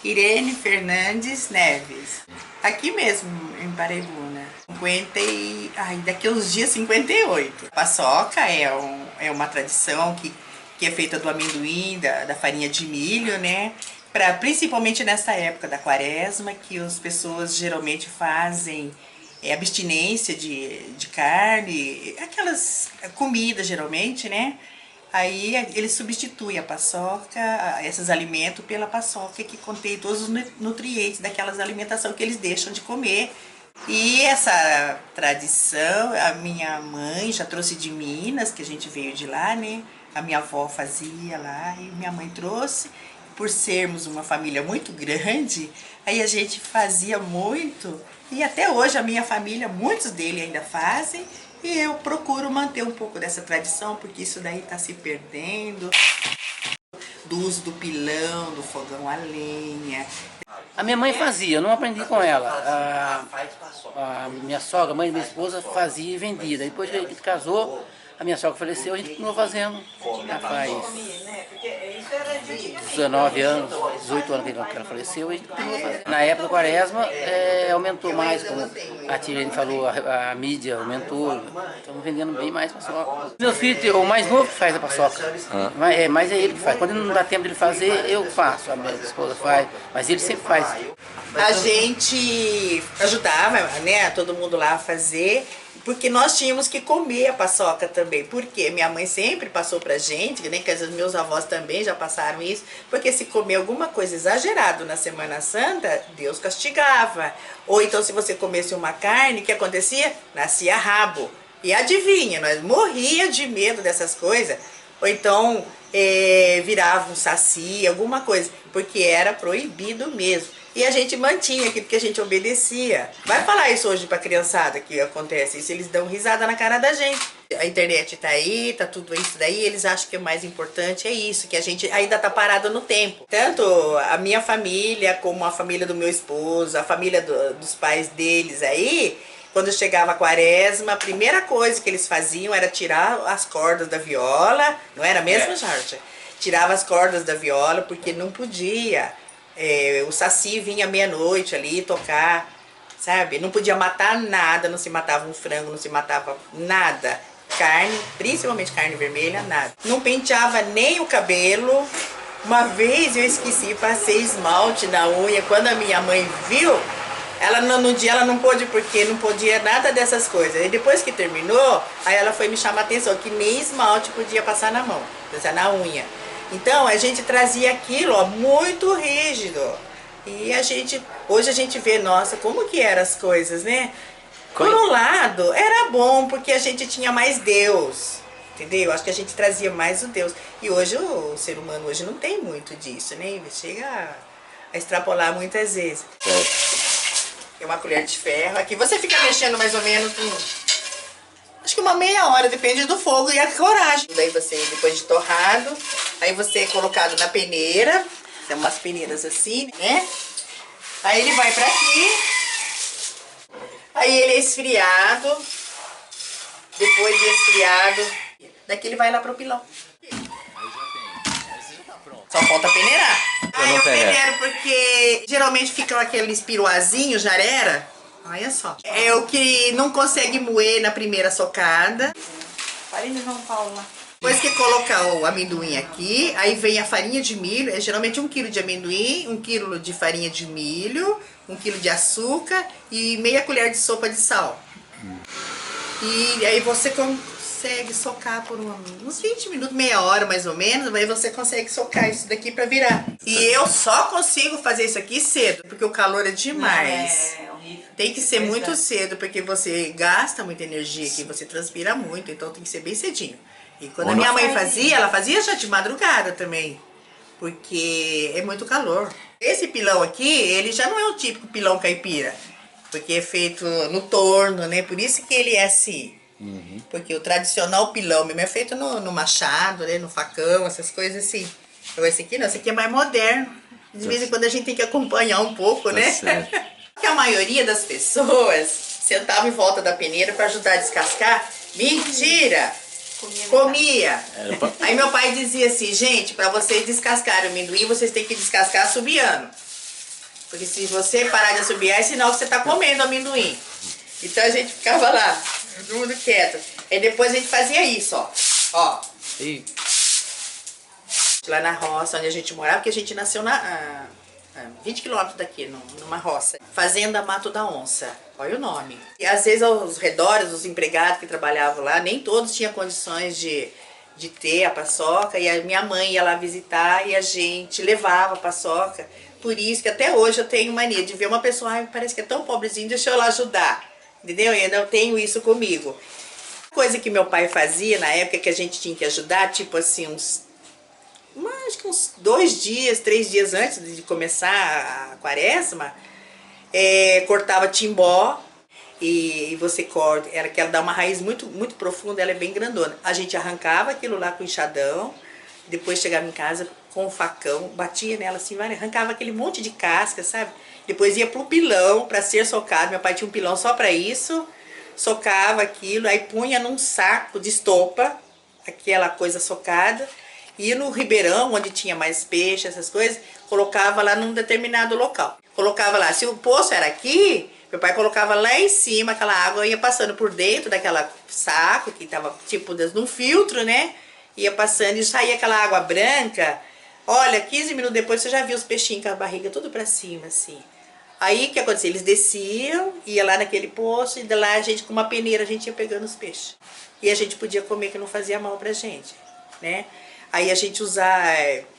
Irene Fernandes Neves. Aqui mesmo, em Paraibuna. 50 e... Ai, daqui a uns dias, 58. Paçoca é uma tradição que é feita do amendoim, da farinha de milho, né? Principalmente nessa época da quaresma, que as pessoas geralmente fazem abstinência de carne, aquelas comidas geralmente, né? Aí ele substitui a paçoca, esses alimentos, pela paçoca que contém todos os nutrientes daquelas alimentação que eles deixam de comer. E essa tradição, a minha mãe já trouxe de Minas, que a gente veio de lá, né? A minha avó fazia lá e minha mãe trouxe. Por sermos uma família muito grande, aí a gente fazia muito. E até hoje a minha família, muitos deles ainda fazem. E eu procuro manter um pouco dessa tradição, porque isso daí está se perdendo. Do uso do pilão, do fogão a lenha. A minha mãe fazia, eu não aprendi com ela. A minha sogra, mãe da minha esposa, fazia e vendia. Depois que a gente casou, a minha sogra faleceu, a gente continuou fazendo. Já faz 19 anos, 18 anos que ela faleceu, a gente continuou fazendo. Na época da quaresma, aumentou mais, como a Tirene falou, a mídia aumentou. Estamos vendendo bem mais paçoca. Meu filho, o mais novo que faz a paçoca, mas é ele que faz. Quando não dá tempo de ele fazer, eu faço, a minha esposa faz, mas ele sempre faz. A gente ajudava, né, todo mundo lá a fazer, porque nós tínhamos que comer a paçoca também. Porque minha mãe sempre passou pra gente, né, que os meus avós também já passaram isso, porque se comer alguma coisa exagerado na Semana Santa, Deus castigava. Ou então se você comesse uma carne, o que acontecia? Nascia rabo. E adivinha, nós morria de medo dessas coisas. Ou então virava um saci, alguma coisa, porque era proibido mesmo. E a gente mantinha aqui, porque a gente obedecia. Vai falar isso hoje pra criançada que acontece isso, eles dão risada na cara da gente. A internet tá aí, tá tudo isso daí, eles acham que o mais importante é isso, que a gente ainda tá parado no tempo. Tanto a minha família, como a família do meu esposo, a família dos pais deles aí, quando chegava a quaresma, a primeira coisa que eles faziam era tirar as cordas da viola, não era mesmo, Jorge? Tirava as cordas da viola porque não podia. O saci vinha meia-noite ali tocar, sabe? Não podia matar nada, não se matava um frango, não se matava nada. Carne, principalmente carne vermelha, nada. Não penteava nem o cabelo. Uma vez eu esqueci, passei esmalte na unha. Quando a minha mãe viu, ela no dia ela não pôde, porque não podia nada dessas coisas. E depois que terminou, aí ela foi me chamar a atenção, que nem esmalte podia passar na mão, passar na unha. Então a gente trazia aquilo, ó, muito rígido. E hoje a gente vê, nossa, como que eram as coisas, né? Por um lado, era bom, porque a gente tinha mais Deus, entendeu? Acho que a gente trazia mais o Deus. E hoje o ser humano hoje não tem muito disso, né? Ele chega a extrapolar muitas vezes. Tem uma colher de ferro aqui. Você fica mexendo mais ou menos acho que uma meia hora, depende do fogo e a coragem. Daí você, depois de torrado, aí você é colocado na peneira, tem umas peneiras assim, né? Aí ele vai pra aqui, aí ele é esfriado, depois de esfriado, daqui ele vai lá pro pilão. Só falta peneirar. Eu peneiro porque geralmente ficam aqueles piruazinhos, jarera. Olha só. É o que não consegue moer na primeira socada. Farinha de João Paulo lá. Depois que colocar o amendoim aqui, aí vem a farinha de milho. É geralmente 1 kg de amendoim, 1 kg de farinha de milho, 1 kg de açúcar e meia colher de sopa de sal. E aí você consegue socar por uns 20 minutos, meia hora mais ou menos, aí você consegue socar isso daqui pra virar. E eu só consigo fazer isso aqui cedo, porque o calor é demais. Tem que ser muito cedo, porque você gasta muita energia aqui, você transpira muito, então tem que ser bem cedinho. E quando a minha mãe fazia, ela fazia já de madrugada também, porque é muito calor. Esse pilão aqui, ele já não é o típico pilão caipira, porque é feito no torno, né? Por isso que ele é assim. Porque o tradicional pilão mesmo é feito no machado, né? No facão, essas coisas assim. Então esse aqui não, esse aqui é mais moderno. De vez em quando a gente tem que acompanhar um pouco, né? Que a maioria das pessoas sentava em volta da peneira para ajudar a descascar. Mentira! Comia. Aí meu pai dizia assim, gente, para vocês descascarem o amendoim, vocês têm que descascar assobiando. Porque se você parar de assobiar, é sinal que você tá comendo amendoim. Então a gente ficava lá, todo mundo quieto. Aí depois a gente fazia isso, ó. Ó. E... lá na roça, onde a gente morava, porque a gente nasceu a 20 quilômetros daqui, numa roça. Fazenda Mato da Onça, olha o nome. E às vezes aos redores, os empregados que trabalhavam lá, nem todos tinham condições de ter a paçoca, e a minha mãe ia lá visitar e a gente levava a paçoca. Por isso que até hoje eu tenho mania de ver uma pessoa, ai, parece que é tão pobrezinho, deixa eu lá ajudar, entendeu? E ainda eu tenho isso comigo. Coisa que meu pai fazia na época que a gente tinha que ajudar, tipo assim, acho que uns 2 dias, 3 dias antes de começar a quaresma, cortava timbó e você corta, que ela dá uma raiz muito, muito profunda, ela é bem grandona. A gente arrancava aquilo lá com enxadão, depois chegava em casa com o facão, batia nela assim, arrancava aquele monte de casca, sabe? Depois ia pro pilão para ser socado, meu pai tinha um pilão só para isso, socava aquilo, aí punha num saco de estopa, aquela coisa socada, ia no ribeirão, onde tinha mais peixe, essas coisas, colocava lá num determinado local. Colocava lá, se o poço era aqui, meu pai colocava lá em cima, aquela água ia passando por dentro daquela saco, que tava tipo num filtro, né? Ia passando e saía aquela água branca. Olha, 15 minutos depois você já viu os peixinhos com a barriga tudo pra cima, assim. Aí o que acontecia? Eles desciam, ia lá naquele poço, e de lá a gente, com uma peneira, a gente ia pegando os peixes. E a gente podia comer, que não fazia mal pra gente, né? Aí a gente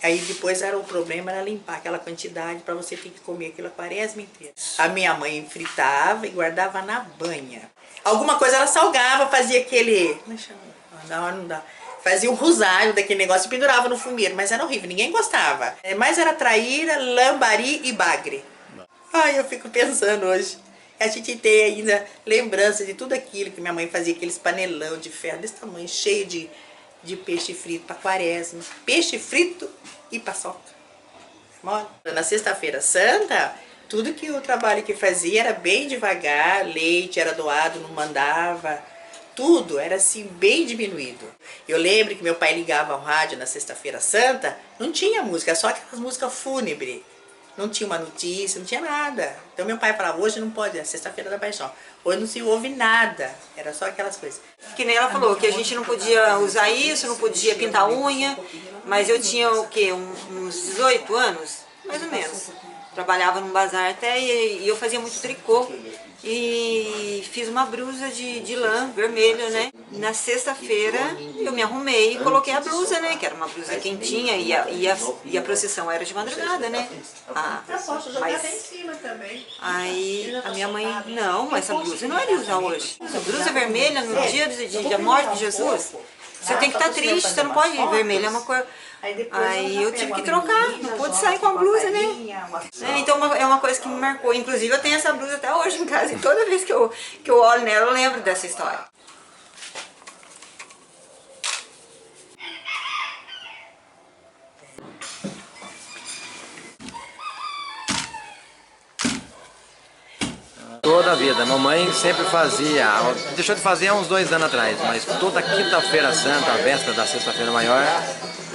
aí depois o problema era limpar aquela quantidade para você ter que comer aquilo a quaresma inteira. A minha mãe fritava e guardava na banha. Alguma coisa ela salgava, fazia aquele... Como é que chama? Não dá. Fazia um rosário daquele negócio e pendurava no fumeiro, mas era horrível, ninguém gostava. Mas era traíra, lambari e bagre. Ai, eu fico pensando hoje. A gente tem ainda lembrança de tudo aquilo que minha mãe fazia, aqueles panelão de ferro desse tamanho, cheio de peixe frito para quaresma. Peixe frito e paçoca. Na Sexta-feira Santa, tudo que o trabalho que fazia era bem devagar, leite era doado, não mandava, tudo era assim bem diminuído. Eu lembro que meu pai ligava ao rádio na Sexta-feira Santa, não tinha música, só aquelas músicas fúnebres. Não tinha uma notícia, não tinha nada. Então meu pai falava, hoje não pode, é Sexta-feira da Paixão. Hoje não se ouve nada, era só aquelas coisas. Que nem ela falou, que a gente não podia usar isso, não podia pintar unha, mas eu tinha o quê? Uns 18 anos, mais ou menos. Trabalhava num bazar até e eu fazia muito tricô. E fiz uma blusa de lã vermelha, né? Na sexta-feira eu me arrumei e coloquei a blusa, né? Que era uma blusa quentinha e a procissão era de madrugada, né? Aí a minha mãe, não, mas essa blusa não é de usar hoje. Essa blusa vermelha no dia da morte de Jesus, você tem que estar triste, você não pode ir vermelha, é uma cor... Aí eu tive que trocar, não pude sair com a blusa, né? Então é uma coisa que me marcou. Inclusive eu tenho essa blusa até hoje em casa e toda vez que eu olho nela eu lembro dessa história. Toda a vida, mamãe sempre fazia, deixou de fazer há uns 2 anos atrás, mas toda quinta-feira santa, a véspera da sexta-feira maior,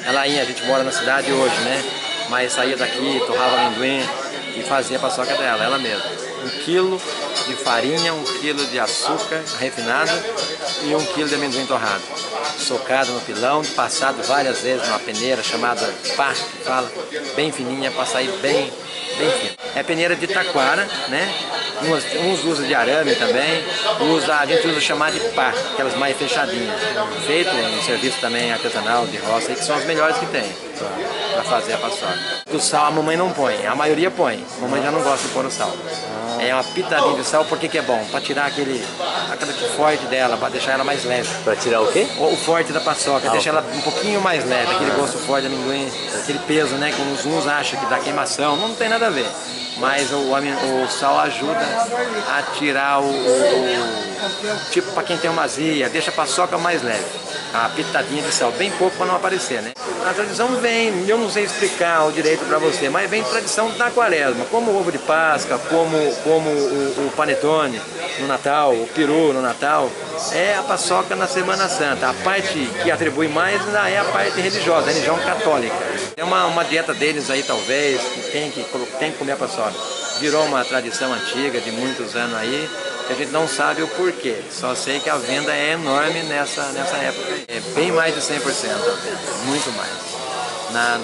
ela ia, a gente mora na cidade hoje, né? Mas saía daqui, torrava amendoim e fazia a paçoca dela, ela mesma. 1 quilo de farinha, 1 quilo de açúcar refinado e 1 quilo de amendoim torrado. Socado no pilão, passado várias vezes numa peneira chamada pá, que fala, bem fininha, para sair bem fino. É peneira de taquara, né? Uns usam de arame também, a gente usa chamar de pá, aquelas mais fechadinhas. Feito em serviço também artesanal de roça, que são as melhores que tem para fazer a paçoca. O sal a mamãe não põe, a maioria põe, a mamãe já não gosta de pôr o sal. É uma pitadinha de sal, porque que é bom? Para tirar aquele forte dela, para deixar ela mais leve. Para tirar o quê? O forte da paçoca, deixar ela um pouquinho mais leve, aquele gosto forte de amendoim, aquele peso, né, que uns acham que dá queimação, não tem nada a ver. Mas o sal ajuda a tirar tipo para quem tem uma azia, deixa a paçoca mais leve. A pitadinha de sal, bem pouco para não aparecer, né? A tradição vem, eu não sei explicar o direito para você, mas vem tradição da quaresma, como o ovo de Páscoa, como o panetone no Natal, o peru no Natal, é a paçoca na Semana Santa. A parte que atribui mais ainda é a parte religiosa, a religião católica. É uma dieta deles aí talvez, que tem que comer a paçoca. virou uma tradição antiga de muitos anos aí, que a gente não sabe o porquê, só sei que a venda é enorme nessa época. É bem mais de 100% a venda, muito mais.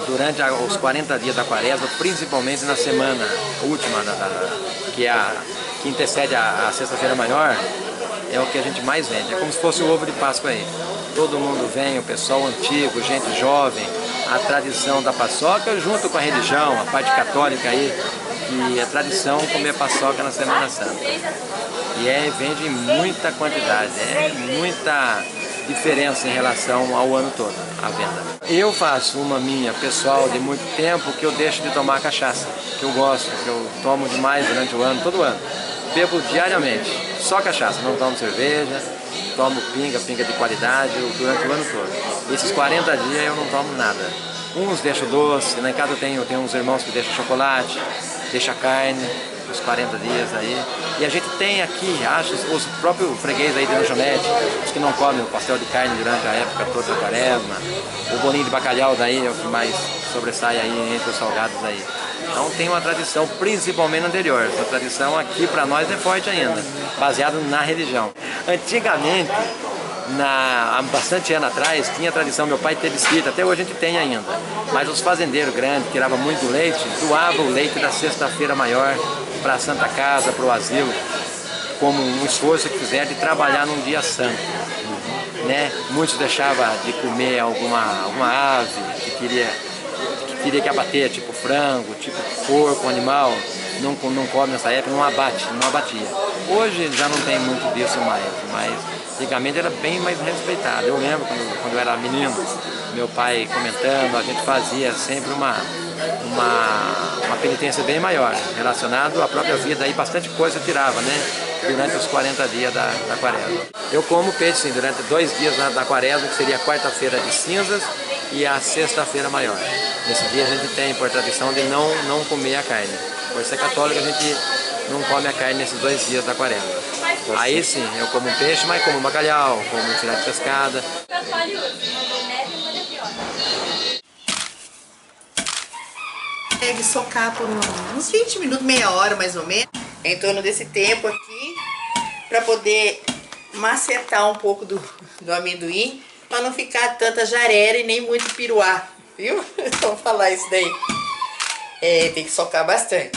Durante os 40 dias da quaresma, principalmente na semana última, que antecede a sexta-feira maior, é o que a gente mais vende. É como se fosse o ovo de Páscoa aí. Todo mundo vem, o pessoal antigo, gente jovem, a tradição da paçoca junto com a religião, a parte católica aí, que é tradição comer paçoca na Semana Santa. E vende em muita quantidade, é muita diferença em relação ao ano todo, a venda. Eu faço uma minha pessoal de muito tempo que eu deixo de tomar cachaça, que eu gosto, que eu tomo demais durante o ano, todo ano. Bebo diariamente, só cachaça, não tomo cerveja, tomo pinga de qualidade durante o ano todo. Esses 40 dias eu não tomo nada. Uns deixam doce, lá em casa eu tenho uns irmãos que deixam chocolate, deixam carne, os 40 dias aí. E a gente tem aqui, acho, os próprios freguês aí de lanchonete, os que não comem o pastel de carne durante a época toda da quaresma, o bolinho de bacalhau daí é o que mais sobressai aí entre os salgados aí. Então tem uma tradição, principalmente no interior. Essa tradição aqui para nós é forte ainda, baseada na religião. Antigamente, há bastante ano atrás, tinha a tradição, meu pai teve sítio, até hoje a gente tem ainda. Mas os fazendeiros grandes, que tiravam muito leite, doavam o leite da sexta-feira maior para a Santa Casa, para o asilo, como um esforço que fizeram de trabalhar num dia santo. Né? Muitos deixavam de comer alguma ave que queria que abater, tipo frango, tipo porco, animal, não come nessa época, não abatia. Hoje já não tem muito disso mais, mas antigamente era bem mais respeitado. Eu lembro quando eu era menino, meu pai comentando, a gente fazia sempre uma penitência bem maior, relacionado à própria vida, aí bastante coisa tirava, né? Durante os 40 dias da quaresma. Eu como peixe sim, durante 2 dias da quaresma, que seria a quarta-feira de cinzas e a sexta-feira maior. Nesse dia a gente tem por tradição de não comer a carne. Por ser católico a gente não come a carne nesses 2 dias da quaresma. Aí sim, eu como peixe, mas como bacalhau, como filé de pescada. Consegue socar por uns 20 minutos, meia hora mais ou menos, em torno desse tempo aqui, para poder macetar um pouco do amendoim, para não ficar tanta jarera e nem muito piruá, viu? Vamos falar isso daí. Tem que socar bastante.